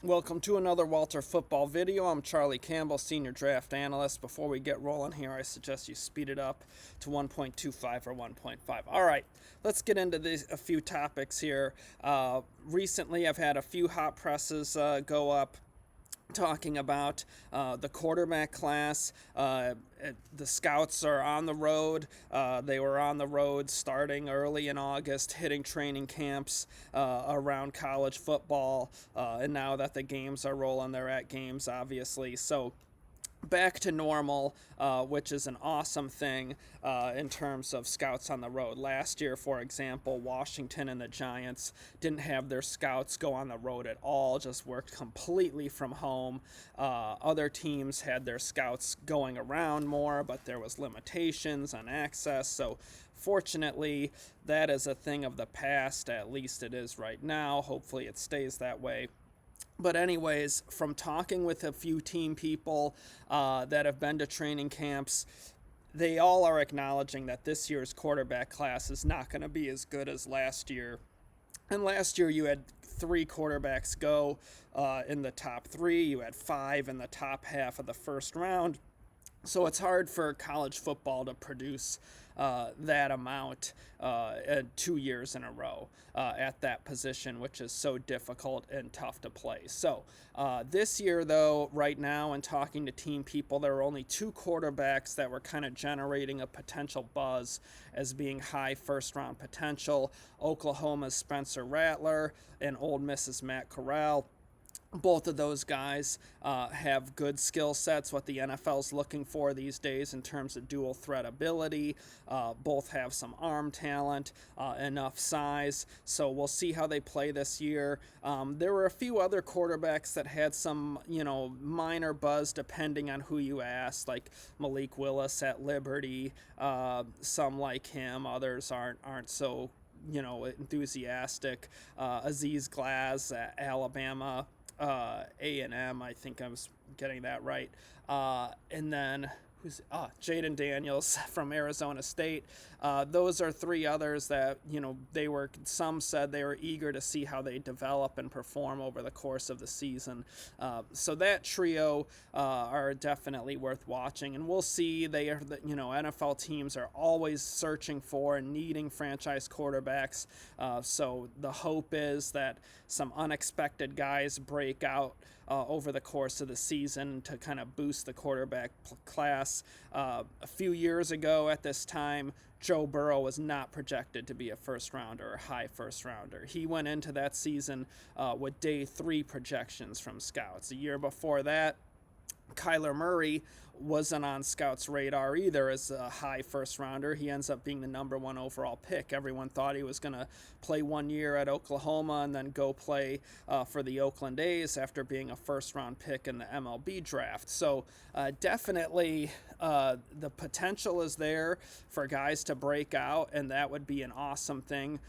Welcome to another Walter football video. I'm Charlie Campbell, Senior Draft Analyst. Before we get rolling here, I suggest you speed it up to 1.25 or 1.5. All right, let's get into a few topics here. Recently, I've had a few hot presses go up talking about the quarterback class. The scouts are on the road. They were on the road starting early in August, hitting training camps around college football. And now that the games are rolling, they're at games, obviously. So back to normal, which is an awesome thing in terms of scouts on the road. Last year, for example, Washington and the Giants didn't have their scouts go on the road at all, just worked completely from home. Other teams had their scouts going around more, but there was limitations on access. So fortunately, that is a thing of the past. At least it is right now. Hopefully it stays that way. But anyways, from talking with a few team people that have been to training camps, they all are acknowledging that this year's quarterback class is not going to be as good as last year. And last year you had 3 quarterbacks go in the top 3. You had 5 in the top half of the first round. So it's hard for college football to produce that amount 2 years in a row at that position, which is so difficult and tough to play. So this year, though, right now, and talking to team people, there were only 2 quarterbacks that were kind of generating a potential buzz as being high first-round potential. Oklahoma's Spencer Rattler and Ole Miss's Matt Corral. Both of those guys have good skill sets, what the NFL's looking for these days in terms of dual threat ability. Both have some arm talent, enough size. So we'll see how they play this year. There were a few other quarterbacks that had some, minor buzz depending on who you asked, like Malik Willis at Liberty. Some like him, others aren't so, enthusiastic. Aziz Glass at Alabama. A&M, I think I was getting that right. And then Jayden Daniels from Arizona State. Those are 3 others that, some said they were eager to see how they develop and perform over the course of the season. So that trio are definitely worth watching. And we'll see. They are, NFL teams are always searching for and needing franchise quarterbacks. So the hope is that some unexpected guys break out over the course of the season to kind of boost the quarterback class. A few years ago at this time, Joe Burrow was not projected to be a first-rounder or high first-rounder. He went into that season with day 3 projections from scouts. A year before that, Kyler Murray wasn't on scouts' radar either as a high first-rounder. He ends up being the number 1 overall pick. Everyone thought he was going to play 1 year at Oklahoma and then go play for the Oakland A's after being a first-round pick in the MLB draft. So definitely the potential is there for guys to break out, and that would be an awesome thing.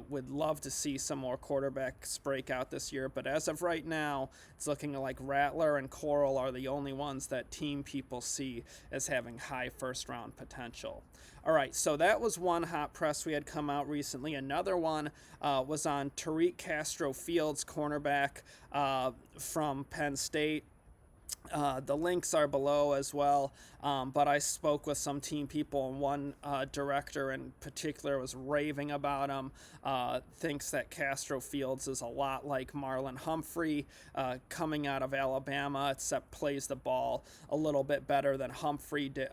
Would love to see some more quarterbacks break out this year, but as of right now, it's looking like Rattler and Corral are the only ones that team people see as having high first-round potential. All right, so that was one hot press we had come out recently. Another one was on Tariq Castro-Fields, cornerback from Penn State. The links are below as well, but I spoke with some team people, and one director in particular was raving about him, thinks that Castro-Fields is a lot like Marlon Humphrey coming out of Alabama, except plays the ball a little bit better than Humphrey did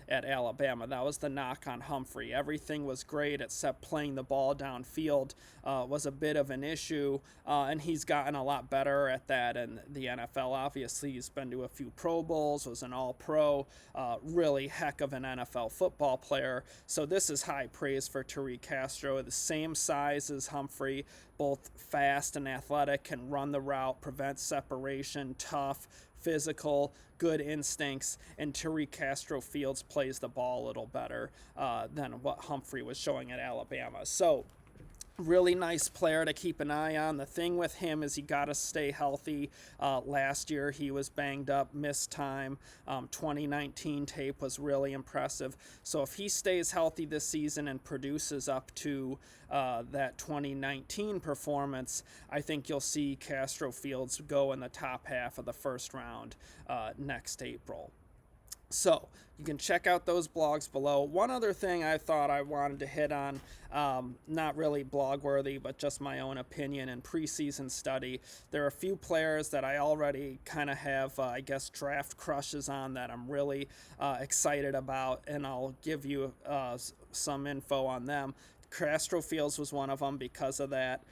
at Alabama. That was the knock on Humphrey. Everything was great except playing the ball downfield was a bit of an issue, and he's gotten a lot better at that in the NFL. Obviously, he's been to a few Pro Bowls, was an All-Pro, really heck of an NFL football player. So this is high praise for Tariq Castro. The same size as Humphrey, both fast and athletic, can run the route, prevent separation, tough, physical, good instincts, and Tariq Castro-Fields plays the ball a little better than what Humphrey was showing at Alabama. So Really nice player to keep an eye on. The thing with him is he got to stay healthy. Last year he was banged up, missed time. 2019 tape was really impressive. So if he stays healthy this season and produces up to that 2019 performance, I think you'll see Castro-Fields go in the top half of the first round next April. So you can check out those blogs below. One other thing I thought I wanted to hit on, not really blog worthy, but just my own opinion and preseason study. There are a few players that I already kind of have, I guess, draft crushes on that I'm really excited about, and I'll give you some info on them. Castro-Fields was one of them because of that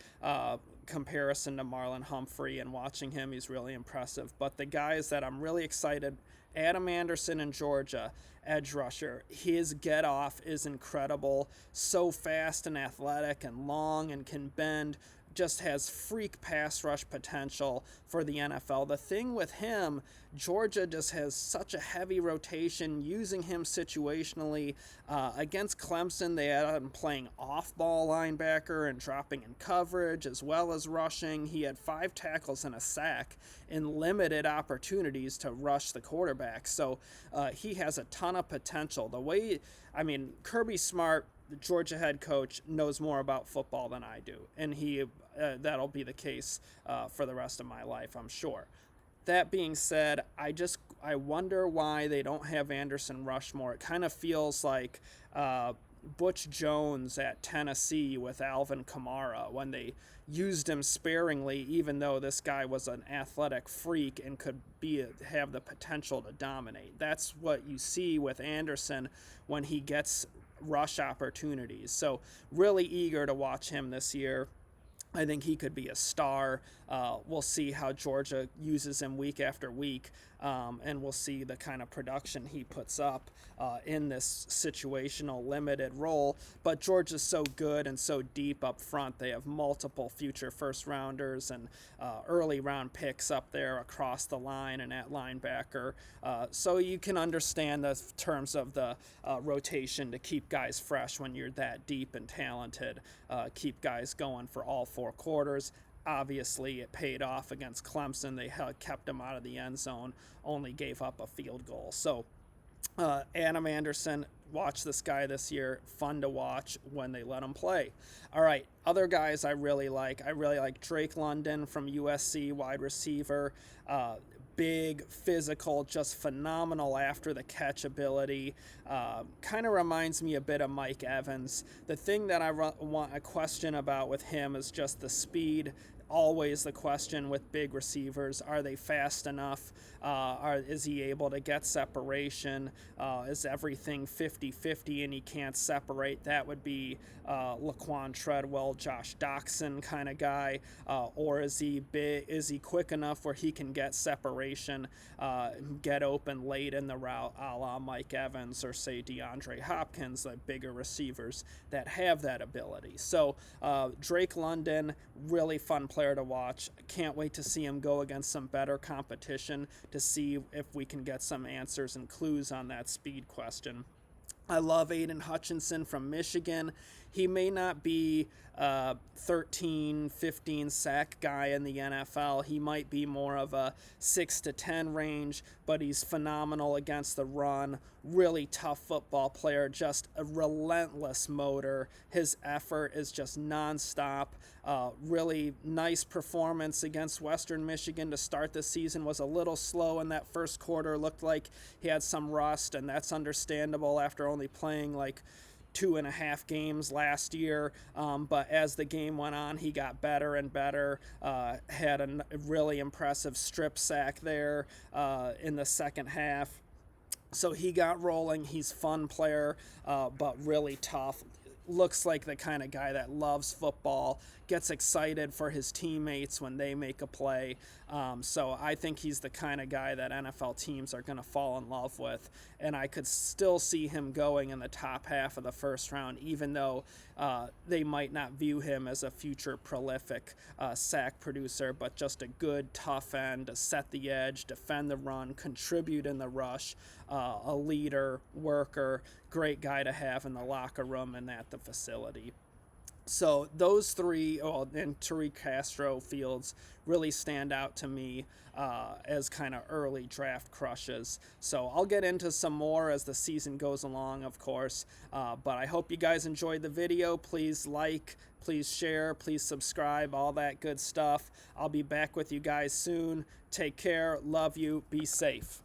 comparison to Marlon Humphrey, and watching him, he's really impressive. But the guys that I'm really excited, Adam Anderson in Georgia, edge rusher. His get off is incredible. So fast and athletic and long and can bend. Just has freak pass rush potential for the NFL. The thing with him, Georgia just has such a heavy rotation, using him situationally. Against Clemson, they had him playing off-ball linebacker and dropping in coverage as well as rushing. He had 5 tackles and a sack in limited opportunities to rush the quarterback. So he has a ton of potential. Kirby Smart, the Georgia head coach, knows more about football than I do, and that'll be the case for the rest of my life, I'm sure. That being said, I wonder why they don't have Anderson rush more. It kind of feels like Butch Jones at Tennessee with Alvin Kamara, when they used him sparingly, even though this guy was an athletic freak and could have the potential to dominate. That's what you see with Anderson when he gets rush opportunities. So really eager to watch him this year. I think he could be a star. We'll see how Georgia uses him week after week, and we'll see the kind of production he puts up in this situational limited role. But Georgia's so good and so deep up front. They have multiple future first rounders and early round picks up there across the line and at linebacker. So you can understand the terms of the rotation to keep guys fresh when you're that deep and talented. Keep guys going for all 4 quarters. Obviously, it paid off against Clemson. They kept them out of the end zone, only gave up a field goal. So Adam Anderson, watch this guy this year. Fun to watch when they let him play. All right, other guys I really like. I really like Drake London from USC, wide receiver. Big, physical, just phenomenal after the catch ability. Kind of reminds me a bit of Mike Evans. The thing that I want a question about with him is just the speed. Always the question with big receivers: are they fast enough? Is he able to get separation? Is everything 50-50 and he can't separate? That would be Laquan Treadwell, Josh Doxson kind of guy. Or is he big? Is he quick enough where he can get separation, get open late in the route, a la Mike Evans or say DeAndre Hopkins, the bigger receivers that have that ability. So Drake London, really fun player to watch. Can't wait to see him go against some better competition to see if we can get some answers and clues on that speed question. I love Aidan Hutchinson from Michigan. He may not be 13, 15 sack guy in the NFL. He might be more of a 6 to 10 range, but he's phenomenal against the run. Really tough football player, just a relentless motor. His effort is just nonstop. Really nice performance against Western Michigan to start the season. Was a little slow in that first quarter. Looked like he had some rust, and that's understandable after only playing like 2.5 games last year, but as the game went on, he got better and better. Had a really impressive strip sack there in the second half. So he got rolling. He's a fun player, but really tough. Looks like the kind of guy that loves football, gets excited for his teammates when they make a play. So I think he's the kind of guy that NFL teams are going to fall in love with. And I could still see him going in the top half of the first round, even though they might not view him as a future prolific sack producer, but just a good tough end to set the edge, defend the run, contribute in the rush, a leader, worker, great guy to have in the locker room and at the facility. So those three, oh, and Tariq Castro-Fields really stand out to me as kind of early draft crushes. So I'll get into some more as the season goes along, of course. But I hope you guys enjoyed the video. Please like, please share, please subscribe, all that good stuff. I'll be back with you guys soon. Take care. Love you. Be safe.